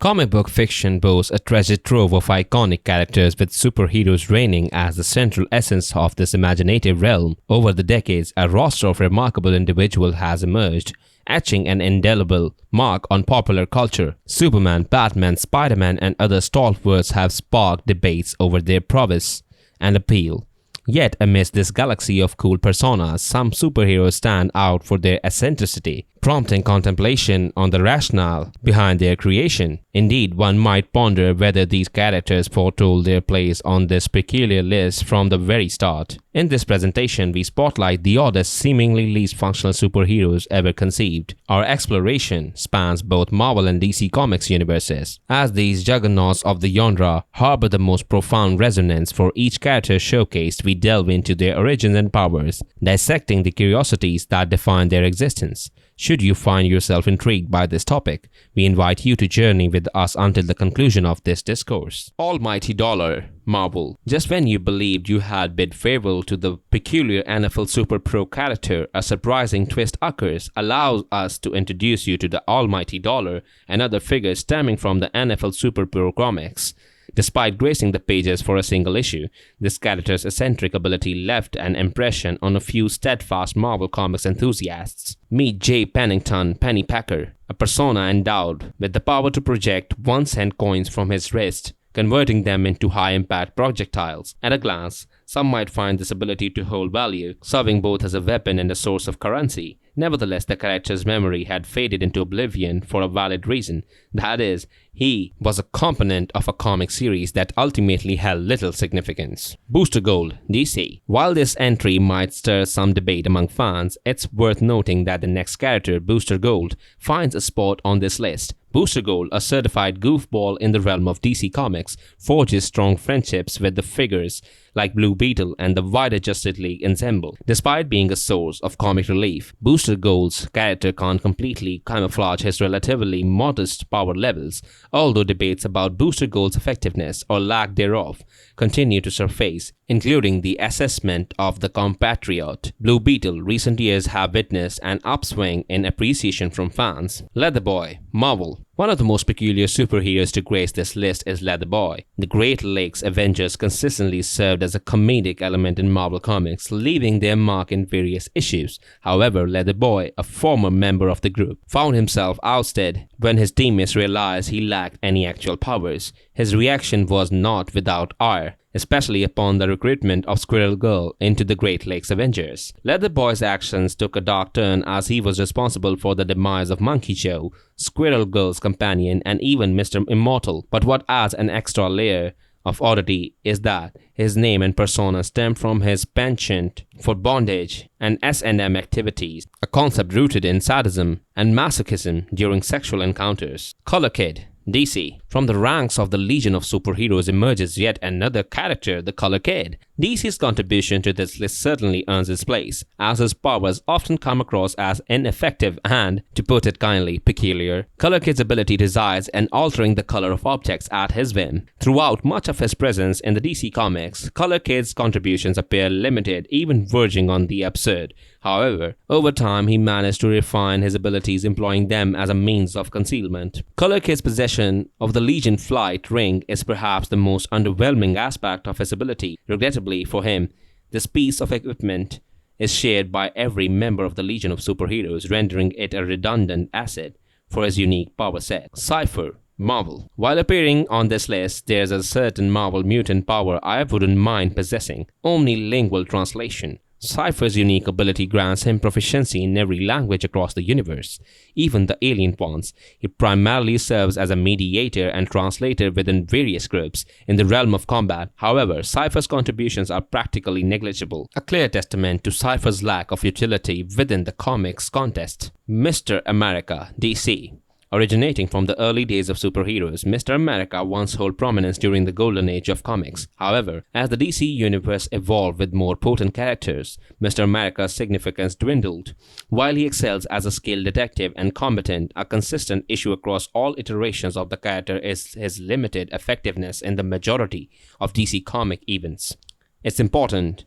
Comic book fiction boasts a treasure trove of iconic characters, with superheroes reigning as the central essence of this imaginative realm. Over the decades, a roster of remarkable individuals has emerged, etching an indelible mark on popular culture. Superman, Batman, Spider-Man, and other stalwarts have sparked debates over their prowess and appeal. Yet, amidst this galaxy of cool personas, some superheroes stand out for their eccentricity, prompting contemplation on the rationale behind their creation. Indeed, one might ponder whether these characters foretold their place on this peculiar list from the very start. In this presentation, we spotlight the oddest, seemingly least functional superheroes ever conceived. Our exploration spans both Marvel and DC Comics universes, as these juggernauts of the genre harbor the most profound resonance. For each character showcased, we delve into their origins and powers, dissecting the curiosities that define their existence. Should you find yourself intrigued by this topic, we invite you to journey with us until the conclusion of this discourse. Almighty Dollar, Marvel. Just when you believed you had bid farewell to the peculiar NFL Super Pro character, a surprising twist occurs, allows us to introduce you to the Almighty Dollar, another figure stemming from the NFL Super Pro comics. Despite gracing the pages for a single issue, this character's eccentric ability left an impression on a few steadfast Marvel Comics enthusiasts. Meet Jay Pennington Pennypacker, a persona endowed with the power to project 1-cent coins from his wrist, converting them into high-impact projectiles. At a glance, some might find this ability to hold value, serving both as a weapon and a source of currency. Nevertheless, the character's memory had faded into oblivion for a valid reason. That is, he was a component of a comic series that ultimately held little significance. Booster Gold, DC. While this entry might stir some debate among fans, it's worth noting that the next character, Booster Gold, finds a spot on this list. Booster Gold, a certified goofball in the realm of DC Comics, forges strong friendships with the figures like Blue Beetle and the wider Justice League ensemble. Despite being a source of comic relief, Booster Gold's character can't completely camouflage his relatively modest power levels, although debates about Booster Gold's effectiveness or lack thereof continue to surface, including the assessment of the compatriot. Blue Beetle. Recent years have witnessed an upswing in appreciation from fans. Leatherboy, Marvel. One of the most peculiar superheroes to grace this list is Leatherboy. The Great Lakes Avengers consistently served as a comedic element in Marvel Comics, leaving their mark in various issues. However, Leatherboy, a former member of the group, found himself ousted when his teammates realized he lacked any actual powers. His reaction was not without ire, especially upon the recruitment of Squirrel Girl into the Great Lakes Avengers. Leatherboy's actions took a dark turn as he was responsible for the demise of Monkey Joe, Squirrel Girl's companion, and even Mr. Immortal. But what adds an extra layer of oddity is that his name and persona stem from his penchant for bondage and S&M activities, a concept rooted in sadism and masochism during sexual encounters. Color Kid, DC. From the ranks of the Legion of Superheroes emerges yet another character, the Color Kid. DC's contribution to this list certainly earns its place, as his powers often come across as ineffective and, to put it kindly, peculiar. Color Kid's ability resides in altering the color of objects at his whim. Throughout much of his presence in the DC Comics, Color Kid's contributions appear limited, even verging on the absurd. However, over time he managed to refine his abilities, employing them as a means of concealment. Color Kid's possession of the Legion flight ring is perhaps the most underwhelming aspect of his ability. Regrettably for him, this piece of equipment is shared by every member of the Legion of Superheroes, rendering it a redundant asset for his unique power set. Cypher, Marvel. While appearing on this list, there's a certain Marvel mutant power I wouldn't mind possessing: omnilingual translation. Cypher's unique ability grants him proficiency in every language across the universe, even the alien ones. He primarily serves as a mediator and translator within various groups in the realm of combat. However, Cypher's contributions are practically negligible, a clear testament to Cypher's lack of utility within the comics context. Mr. America, DC. Originating from the early days of superheroes, Mr. America once held prominence during the golden age of comics. However, as the DC universe evolved with more potent characters, Mr. America's significance dwindled. While he excels as a skilled detective and combatant, a consistent issue across all iterations of the character is his limited effectiveness in the majority of DC comic events. It's important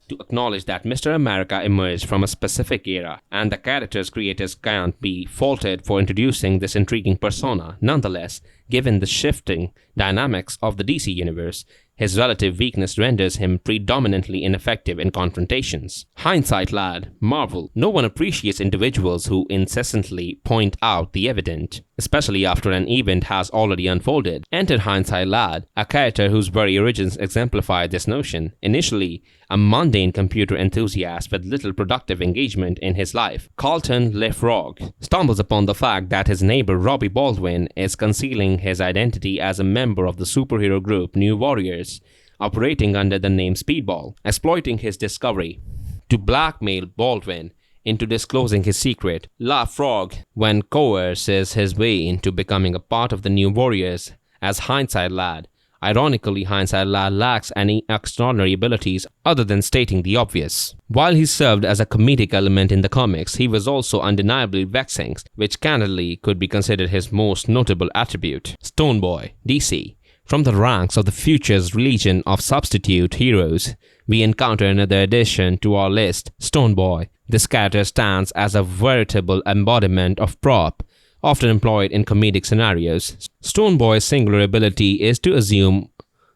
to acknowledge that Mr. America emerged from a specific era, and the character's creators can't be faulted for introducing this intriguing persona. Nonetheless, Given the shifting dynamics of the DC universe, his relative weakness renders him predominantly ineffective in confrontations. Hindsight lad, Marvel. No one appreciates individuals who incessantly point out the evident, especially after an event has already unfolded. Enter Hindsight lad, a character whose very origins exemplify this notion. Initially, a mundane computer enthusiast with little productive engagement in his life, Carlton LeFrog stumbles upon the fact that his neighbor Robbie Baldwin is concealing his identity as a member of the superhero group New Warriors, operating under the name Speedball. Exploiting his discovery to blackmail Baldwin into disclosing his secret, LeFrog then coerces his way into becoming a part of the New Warriors as Hindsight Lad. Ironically, Hindsight Lad lacks any extraordinary abilities other than stating the obvious. While he served as a comedic element in the comics, he was also undeniably vexing, which candidly could be considered his most notable attribute. Stoneboy, DC. From the ranks of the future's legion of substitute heroes, we encounter another addition to our list, Stoneboy. This character stands as a veritable embodiment of prop, often employed in comedic scenarios. Stoneboy's singular ability is to assume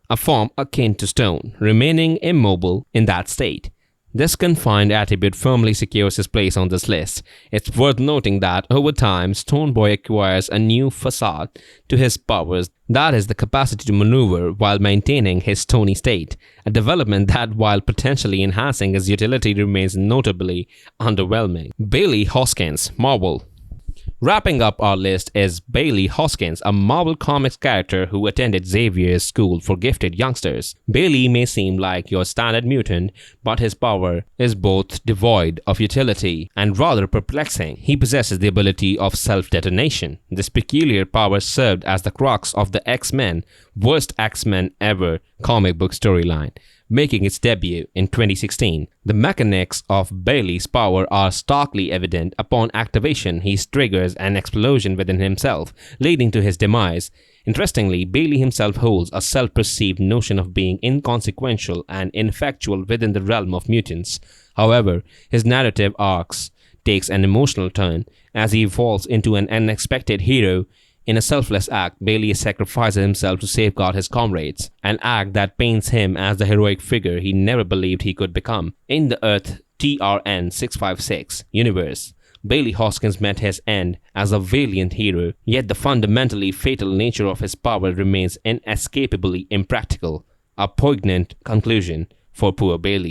a form akin to stone, remaining immobile in that state. This confined attribute firmly secures his place on this list. It's worth noting that over time, Stoneboy acquires a new facade to his powers, that is, the capacity to maneuver while maintaining his stony state, a development that, while potentially enhancing his utility, remains notably underwhelming. Bailey Hoskins, Marvel. Wrapping up our list is Bailey Hoskins, a Marvel Comics character who attended Xavier's School for Gifted Youngsters. Bailey may seem like your standard mutant, but his power is both devoid of utility and rather perplexing. He possesses the ability of self-detonation. This peculiar power served as the crux of the X-Men, worst X-Men ever comic book storyline, making its debut in 2016. The mechanics of Bailey's power are starkly evident. Upon activation, he triggers an explosion within himself, leading to his demise. Interestingly, Bailey himself holds a self-perceived notion of being inconsequential and ineffectual within the realm of mutants. However, his narrative arcs takes an emotional turn as he evolves into an unexpected hero. In a selfless act, Bailey sacrifices himself to safeguard his comrades, an act that paints him as the heroic figure he never believed he could become. In the Earth TRN 656 universe, Bailey Hoskins met his end as a valiant hero, yet the fundamentally fatal nature of his power remains inescapably impractical, a poignant conclusion for poor Bailey.